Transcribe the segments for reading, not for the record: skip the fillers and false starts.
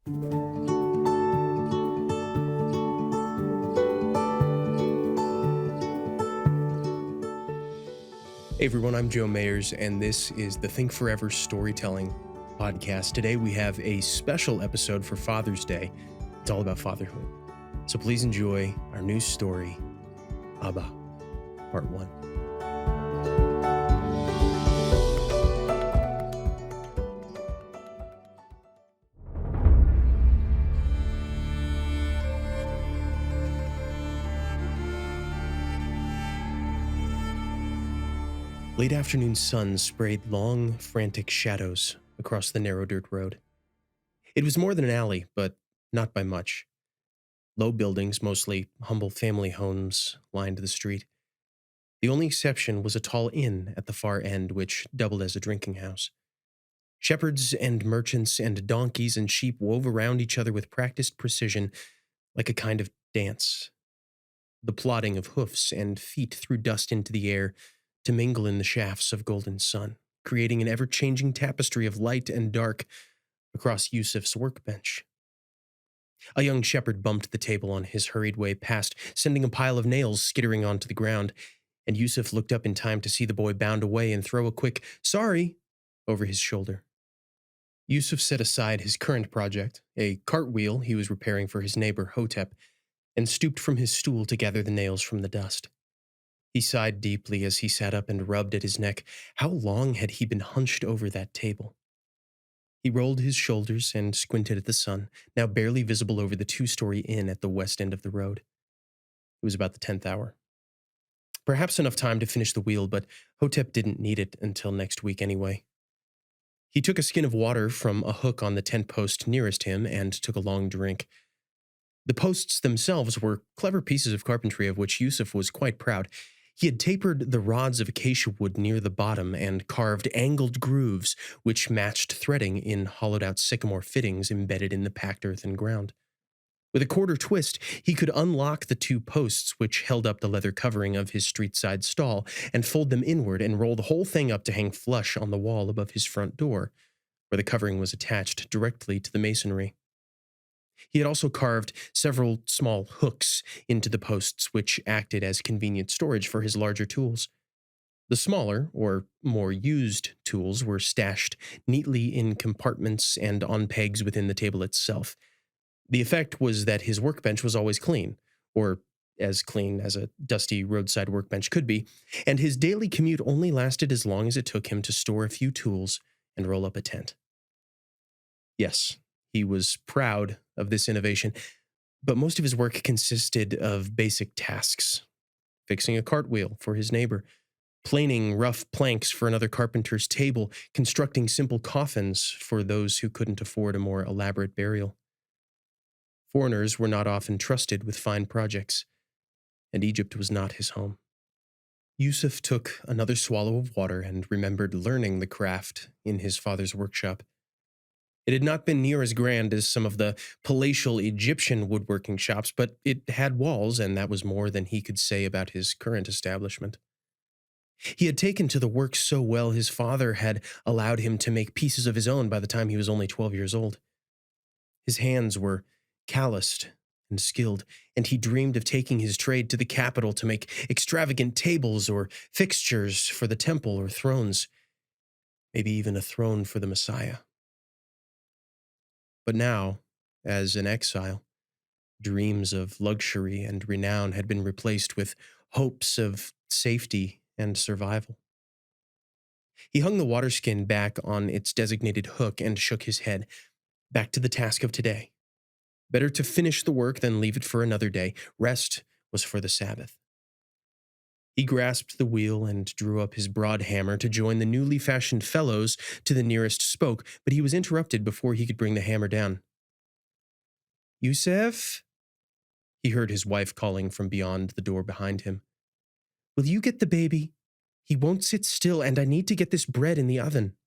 Hey everyone, I'm Joe Mayers, and this is the Think Forever Storytelling Podcast. Today we have a special episode for Father's Day. It's all about fatherhood. So please enjoy our new story, Abba, Part 1. Late afternoon sun sprayed long, frantic shadows across the narrow dirt road. It was more than an alley, but not by much. Low buildings, mostly humble family homes, lined the street. The only exception was a tall inn at the far end, which doubled as a drinking house. Shepherds and merchants and donkeys and sheep wove around each other with practiced precision, like a kind of dance. The plodding of hoofs and feet threw dust into the air to mingle in the shafts of golden sun, creating an ever-changing tapestry of light and dark across Yusuf's workbench. A young shepherd bumped the table on his hurried way past, sending a pile of nails skittering onto the ground, and Yusuf looked up in time to see the boy bound away and throw a quick "sorry" over his shoulder. Yusuf set aside his current project, a cartwheel he was repairing for his neighbor Hotep, and stooped from his stool to gather the nails from the dust. He sighed deeply as he sat up and rubbed at his neck. How long had he been hunched over that table? He rolled his shoulders and squinted at the sun, now barely visible over the two-story inn at the west end of the road. It was about the 10th hour. Perhaps enough time to finish the wheel, but Hotep didn't need it until next week anyway. He took a skin of water from a hook on the tent post nearest him and took a long drink. The posts themselves were clever pieces of carpentry of which Yusuf was quite proud. He had tapered the rods of acacia wood near the bottom and carved angled grooves which matched threading in hollowed-out sycamore fittings embedded in the packed earthen ground. With a quarter twist, he could unlock the two posts which held up the leather covering of his street-side stall and fold them inward and roll the whole thing up to hang flush on the wall above his front door, where the covering was attached directly to the masonry. He had also carved several small hooks into the posts which acted as convenient storage for his larger tools. The smaller, or more used, tools were stashed neatly in compartments and on pegs within the table itself. The effect was that his workbench was always clean, or as clean as a dusty roadside workbench could be, and his daily commute only lasted as long as it took him to store a few tools and roll up a tent. Yes, he was proud of this innovation, but most of his work consisted of basic tasks: fixing a cartwheel for his neighbor, planing rough planks for another carpenter's table, constructing simple coffins for those who couldn't afford a more elaborate burial. Foreigners were not often trusted with fine projects, and Egypt was not his home. Yusuf took another swallow of water and remembered learning the craft in his father's workshop. It had not been near as grand as some of the palatial Egyptian woodworking shops, but it had walls, and that was more than he could say about his current establishment. He had taken to the work so well his father had allowed him to make pieces of his own by the time he was only 12 years old. His hands were calloused and skilled, and he dreamed of taking his trade to the capital to make extravagant tables or fixtures for the temple or thrones, maybe even a throne for the Messiah. But now, as an exile, dreams of luxury and renown had been replaced with hopes of safety and survival. He hung the waterskin back on its designated hook and shook his head. Back to the task of today. Better to finish the work than leave it for another day. Rest was for the Sabbath. He grasped the wheel and drew up his broad hammer to join the newly fashioned felloes to the nearest spoke, but he was interrupted before he could bring the hammer down. "Yusuf?" He heard his wife calling from beyond the door behind him. "Will you get the baby? He won't sit still, and I need to get this bread in the oven."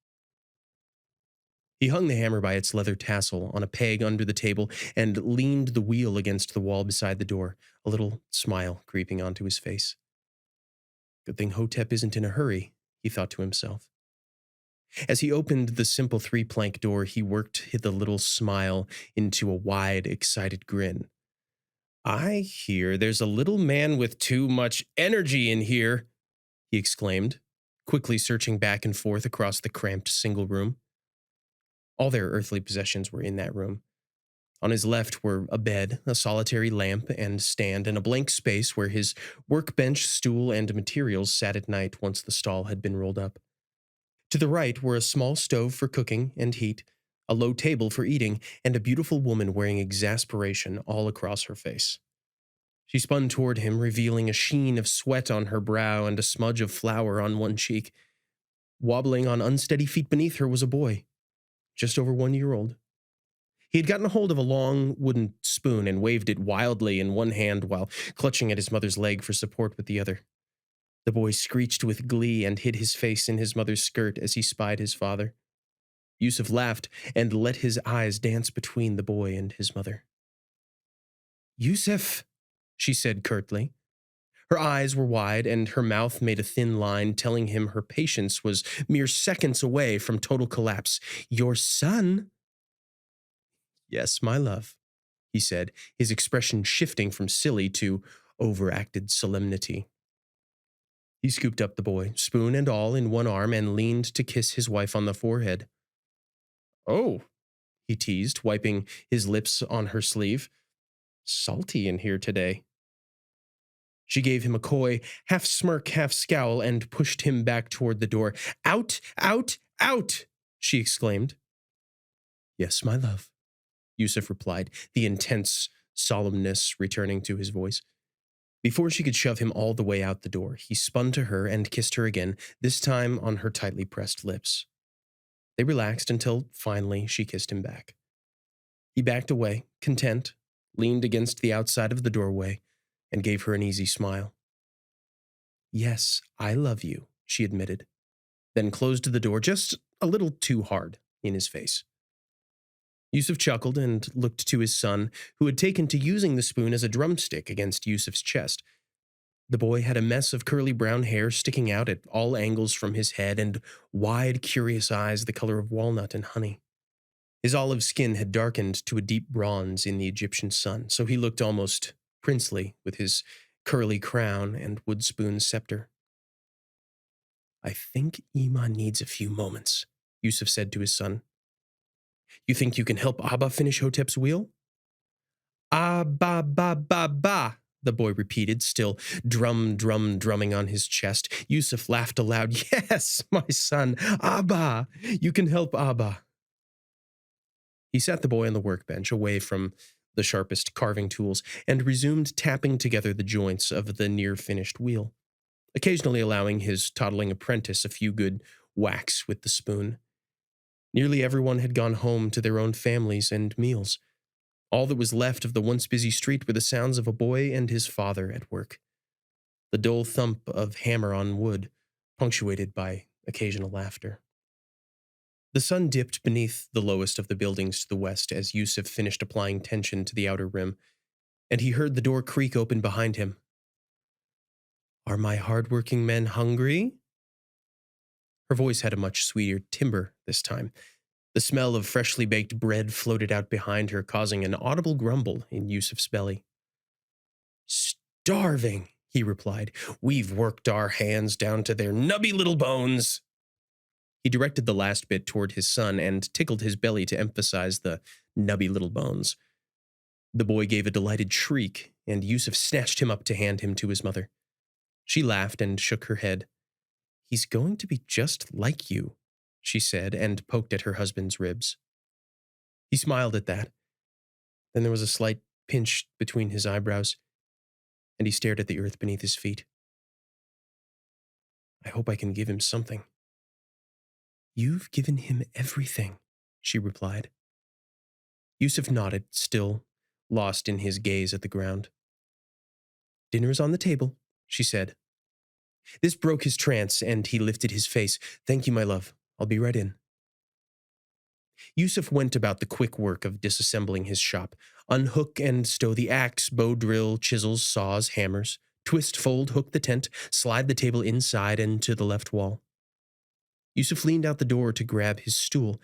He hung the hammer by its leather tassel on a peg under the table and leaned the wheel against the wall beside the door, a little smile creeping onto his face. Good thing Hotep isn't in a hurry, he thought to himself. As he opened the simple three plank door, he worked the little smile into a wide, excited grin. I hear there's a little man with too much energy in here, he exclaimed, quickly searching back and forth across the cramped single room. All their earthly possessions were in that room. On his left were a bed, a solitary lamp and stand, and a blank space where his workbench, stool, and materials sat at night once the stall had been rolled up. To the right were a small stove for cooking and heat, a low table for eating, and a beautiful woman wearing exasperation all across her face. She spun toward him, revealing a sheen of sweat on her brow and a smudge of flour on one cheek. Wobbling on unsteady feet beneath her was a boy, just over 1 year old. He had gotten a hold of a long wooden spoon and waved it wildly in one hand while clutching at his mother's leg for support with the other. The boy screeched with glee and hid his face in his mother's skirt as he spied his father. Yusuf laughed and let his eyes dance between the boy and his mother. Yusuf, she said curtly. Her eyes were wide and her mouth made a thin line telling him her patience was mere seconds away from total collapse. Your son? Yes, my love, he said, his expression shifting from silly to overacted solemnity. He scooped up the boy, spoon and all, in one arm and leaned to kiss his wife on the forehead. Oh, he teased, wiping his lips on her sleeve. Salty in here today. She gave him a coy, half smirk, half scowl, and pushed him back toward the door. Out, out, out, she exclaimed. Yes, my love, Yusuf replied, the intense solemnness returning to his voice. Before she could shove him all the way out the door, he spun to her and kissed her again, this time on her tightly pressed lips. They relaxed until, finally, she kissed him back. He backed away, content, leaned against the outside of the doorway, and gave her an easy smile. Yes, I love you, she admitted, then closed the door just a little too hard in his face. Yusuf chuckled and looked to his son, who had taken to using the spoon as a drumstick against Yusuf's chest. The boy had a mess of curly brown hair sticking out at all angles from his head and wide, curious eyes the color of walnut and honey. His olive skin had darkened to a deep bronze in the Egyptian sun, so he looked almost princely with his curly crown and wood spoon scepter. I think Iman needs a few moments, Yusuf said to his son. You think you can help Abba finish Hotep's wheel? Abba, ba, ba, ba, the boy repeated, still drumming on his chest. Yusuf laughed aloud. Yes, my son, Abba, you can help Abba. He sat the boy on the workbench, away from the sharpest carving tools, and resumed tapping together the joints of the near-finished wheel, occasionally allowing his toddling apprentice a few good whacks with the spoon. Nearly everyone had gone home to their own families and meals. All that was left of the once busy street were the sounds of a boy and his father at work. The dull thump of hammer on wood, punctuated by occasional laughter. The sun dipped beneath the lowest of the buildings to the west as Yusuf finished applying tension to the outer rim, and he heard the door creak open behind him. Are my hard-working men hungry? Her voice had a much sweeter timbre this time. The smell of freshly baked bread floated out behind her, causing an audible grumble in Yusuf's belly. Starving, he replied. We've worked our hands down to their nubby little bones. He directed the last bit toward his son and tickled his belly to emphasize the nubby little bones. The boy gave a delighted shriek, and Yusuf snatched him up to hand him to his mother. She laughed and shook her head. He's going to be just like you, she said, and poked at her husband's ribs. He smiled at that. Then there was a slight pinch between his eyebrows, and he stared at the earth beneath his feet. I hope I can give him something. You've given him everything, she replied. Yusuf nodded, still lost in his gaze at the ground. Dinner is on the table, she said. This broke his trance, and he lifted his face. Thank you, my love. I'll be right in. Yusuf went about the quick work of disassembling his shop. Unhook and stow the axe, bow drill, chisels, saws, hammers. Twist, fold, hook the tent, slide the table inside and to the left wall. Yusuf leaned out the door to grab his stool,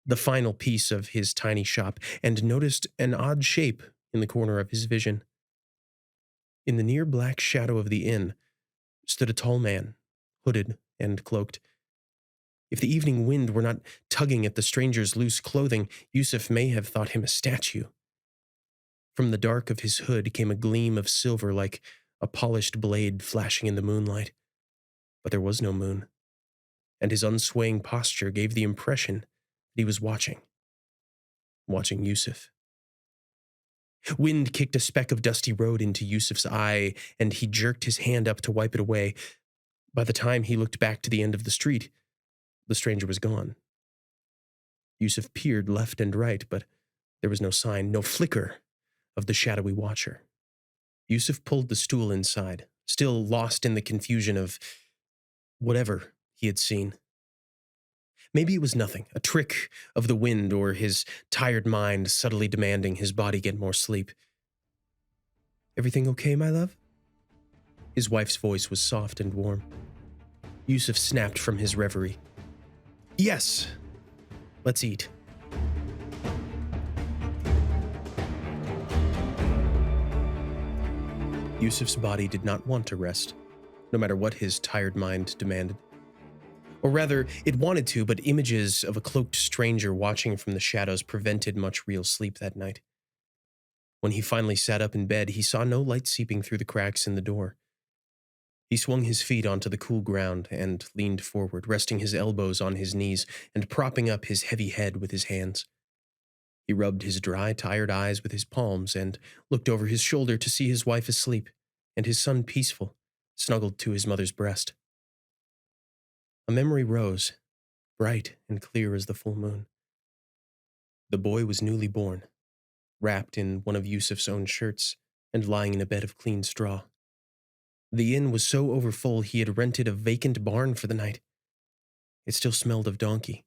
the final piece of his tiny shop, and noticed an odd shape in the corner of his vision. In the near black shadow of the inn stood a tall man, hooded and cloaked. If the evening wind were not tugging at the stranger's loose clothing, Yusuf may have thought him a statue. From the dark of his hood came a gleam of silver like a polished blade flashing in the moonlight. But there was no moon, and his unswaying posture gave the impression that he was watching Yusuf. Wind kicked a speck of dusty road into Yusuf's eye, and he jerked his hand up to wipe it away. By the time he looked back to the end of the street, the stranger was gone. Yusuf peered left and right, but there was no sign, no flicker of the shadowy watcher. Yusuf pulled the stool inside, still lost in the confusion of whatever he had seen. Maybe it was nothing, a trick of the wind or his tired mind subtly demanding his body get more sleep. "Everything okay, my love?" His wife's voice was soft and warm. Yusuf snapped from his reverie. "Yes, let's eat." Yusuf's body did not want to rest, no matter what his tired mind demanded. Or rather, it wanted to, but images of a cloaked stranger watching from the shadows prevented much real sleep that night. When he finally sat up in bed, he saw no light seeping through the cracks in the door. He swung his feet onto the cool ground and leaned forward, resting his elbows on his knees and propping up his heavy head with his hands. He rubbed his dry, tired eyes with his palms and looked over his shoulder to see his wife asleep and his son peaceful, snuggled to his mother's breast. A memory rose, bright and clear as the full moon. The boy was newly born, wrapped in one of Yusuf's own shirts and lying in a bed of clean straw. The inn was so overfull he had rented a vacant barn for the night. It still smelled of donkey.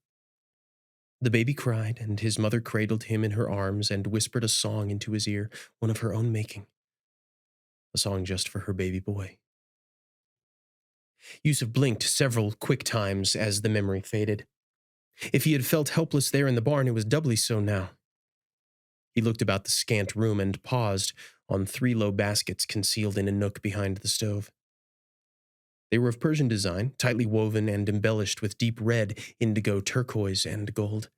The baby cried, and his mother cradled him in her arms and whispered a song into his ear, one of her own making. A song just for her baby boy. Yusuf blinked several quick times as the memory faded. If he had felt helpless there in the barn, it was doubly so now. He looked about the scant room and paused on 3 low baskets concealed in a nook behind the stove. They were of Persian design, tightly woven and embellished with deep red, indigo, turquoise, and gold.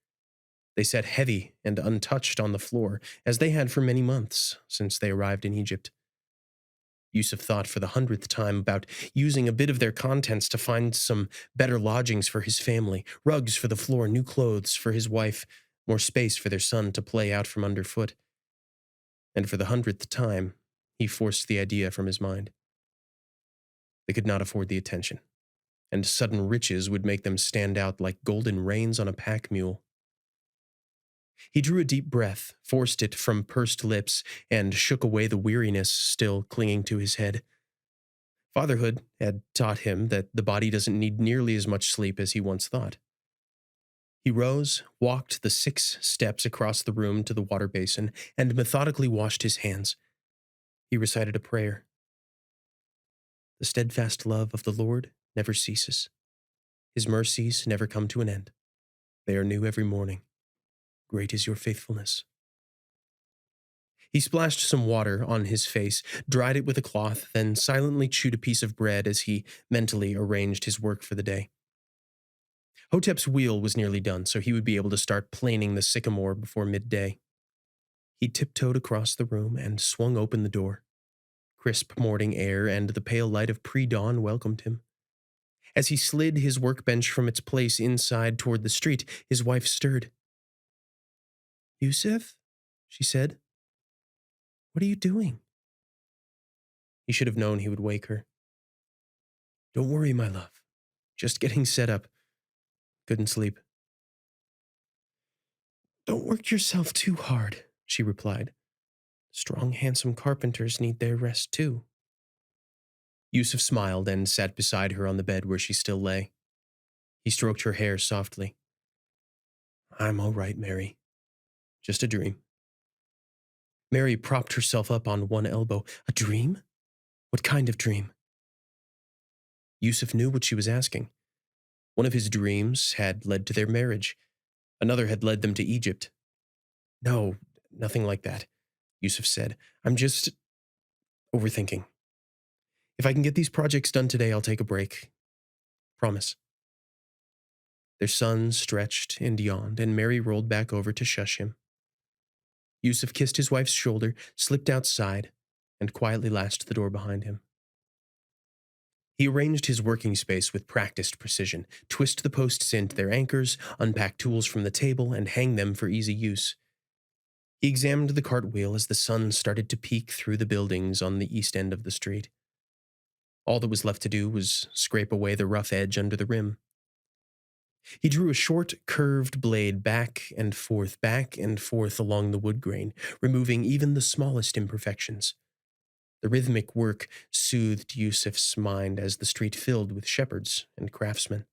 They sat heavy and untouched on the floor, as they had for many months since they arrived in Egypt. Yusuf thought for the 100th time about using a bit of their contents to find some better lodgings for his family, rugs for the floor, new clothes for his wife, more space for their son to play out from underfoot. And for the 100th time, he forced the idea from his mind. They could not afford the attention, and sudden riches would make them stand out like golden reins on a pack mule. He drew a deep breath, forced it from pursed lips, and shook away the weariness still clinging to his head. Fatherhood had taught him that the body doesn't need nearly as much sleep as he once thought. He rose, walked the 6 steps across the room to the water basin, and methodically washed his hands. He recited a prayer. "The steadfast love of the Lord never ceases. His mercies never come to an end. They are new every morning. Great is your faithfulness." He splashed some water on his face, dried it with a cloth, then silently chewed a piece of bread as he mentally arranged his work for the day. Hotep's wheel was nearly done, so he would be able to start planing the sycamore before midday. He tiptoed across the room and swung open the door. Crisp morning air and the pale light of pre-dawn welcomed him. As he slid his workbench from its place inside toward the street, his wife stirred. "Yusuf?" she said. "What are you doing?" He should have known he would wake her. "Don't worry, my love. Just getting set up. Couldn't sleep." "Don't work yourself too hard," she replied. "Strong, handsome carpenters need their rest too." Yusuf smiled and sat beside her on the bed where she still lay. He stroked her hair softly. "I'm all right, Mary. Just a dream." Mary propped herself up on one elbow. "A dream? What kind of dream?" Yusuf knew what she was asking. One of his dreams had led to their marriage. Another had led them to Egypt. No, nothing like that, Yusuf said. I'm just overthinking. If I can get these projects done today, I'll take a break. Promise. Their son stretched and yawned, and Mary rolled back over to shush him. Yusuf kissed his wife's shoulder, slipped outside, and quietly latched the door behind him. He arranged his working space with practiced precision, twist the posts into their anchors, unpack tools from the table, and hang them for easy use. He examined the cartwheel as the sun started to peek through the buildings on the east end of the street. All that was left to do was scrape away the rough edge under the rim. He drew a short, curved blade back and forth along the wood grain, removing even the smallest imperfections. The rhythmic work soothed Yusuf's mind as the street filled with shepherds and craftsmen.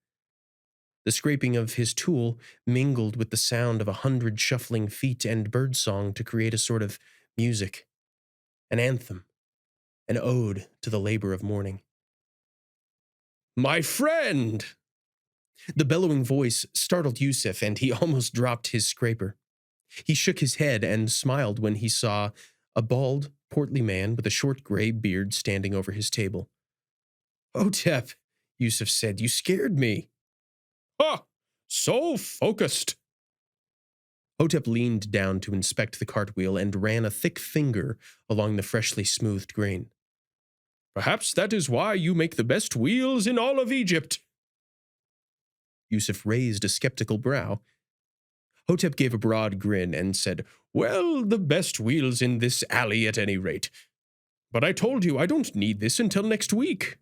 The scraping of his tool mingled with the sound of 100 shuffling feet and birdsong to create a sort of music, an anthem, an ode to the labor of morning. "My friend!" The bellowing voice startled Yusuf, and he almost dropped his scraper. He shook his head and smiled when he saw a bald, portly man with a short gray beard standing over his table. "Hotep," Yusuf said, "you scared me." "Ha! So focused." Hotep leaned down to inspect the cartwheel and ran a thick finger along the freshly smoothed grain. "Perhaps that is why you make the best wheels in all of Egypt." Yusuf raised a skeptical brow. Hotep gave a broad grin and said, "Well, the best wheels in this alley at any rate. But I told you I don't need this until next week."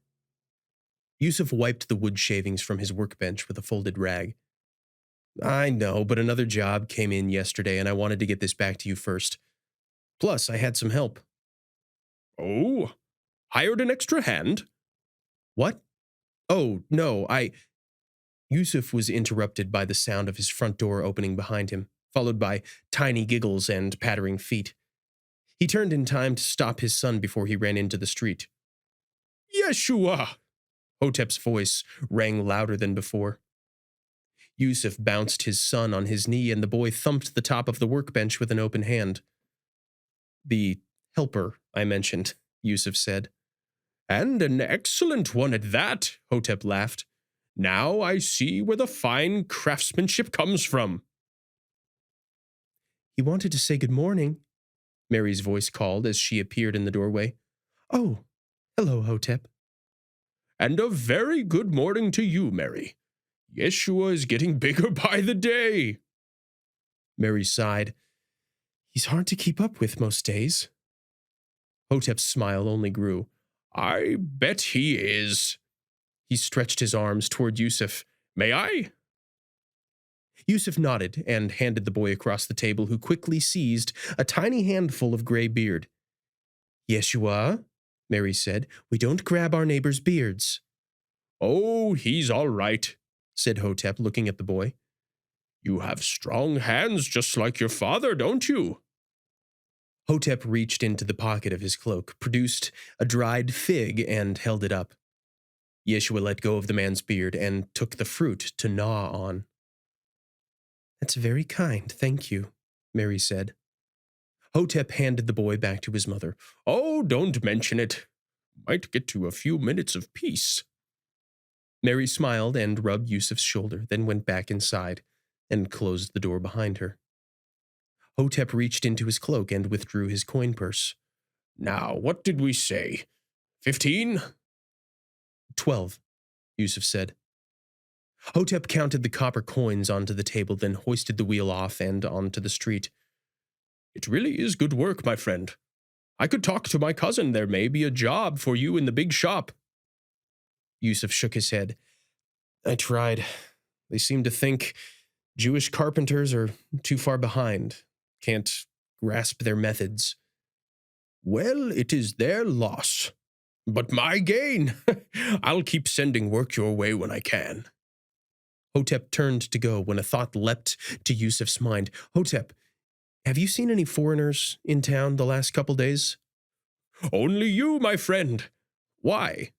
Yusuf wiped the wood shavings from his workbench with a folded rag. "I know, but another job came in yesterday and I wanted to get this back to you first. Plus, I had some help." "Oh, hired an extra hand?" "What? Oh, no, Yusuf was interrupted by the sound of his front door opening behind him, followed by tiny giggles and pattering feet. He turned in time to stop his son before he ran into the street. "Yeshua!" Hotep's voice rang louder than before. Yusuf bounced his son on his knee, and the boy thumped the top of the workbench with an open hand. "The helper I mentioned," Yusuf said. "And an excellent one at that," Hotep laughed. "Now I see where the fine craftsmanship comes from." "He wanted to say good morning," Mary's voice called as she appeared in the doorway. "Oh, hello, Hotep." "And a very good morning to you, Mary. Yeshua is getting bigger by the day." Mary sighed. "He's hard to keep up with most days." Hotep's smile only grew. "I bet he is." He stretched his arms toward Yusuf. "May I?" Yusuf nodded and handed the boy across the table, who quickly seized a tiny handful of gray beard. "Yeshua," Mary said, "we don't grab our neighbors' beards." "Oh, he's all right," said Hotep, looking at the boy. "You have strong hands just like your father, don't you?" Hotep reached into the pocket of his cloak, produced a dried fig, and held it up. Yeshua let go of the man's beard and took the fruit to gnaw on. "That's very kind, thank you," Mary said. Hotep handed the boy back to his mother. "Oh, don't mention it. Might get to a few minutes of peace." Mary smiled and rubbed Yusuf's shoulder, then went back inside and closed the door behind her. Hotep reached into his cloak and withdrew his coin purse. "Now, what did we say? 15? 12, Yusuf said. Hotep counted the copper coins onto the table, then hoisted the wheel off and onto the street. "It really is good work, my friend. I could talk to my cousin. There may be a job for you in the big shop." Yusuf shook his head. "I tried. They seem to think Jewish carpenters are too far behind, can't grasp their methods." "Well, it is their loss. But my gain. I'll keep sending work your way when I can." Hotep turned to go when a thought leapt to Yusuf's mind. "Hotep, have you seen any foreigners in town the last couple days?" "Only you, my friend. Why?"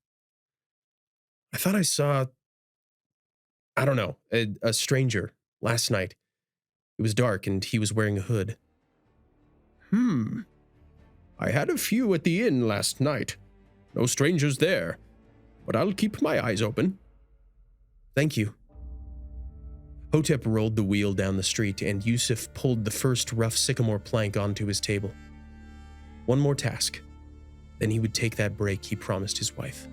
"I thought I saw I don't know, a stranger, last night. It was dark and he was wearing a hood. I had a few at the inn last night. No strangers there, but I'll keep my eyes open. Thank you. Hotep rolled the wheel down the street, and Yusuf pulled the first rough sycamore plank onto his table. One more task. Then he would take that break he promised his wife.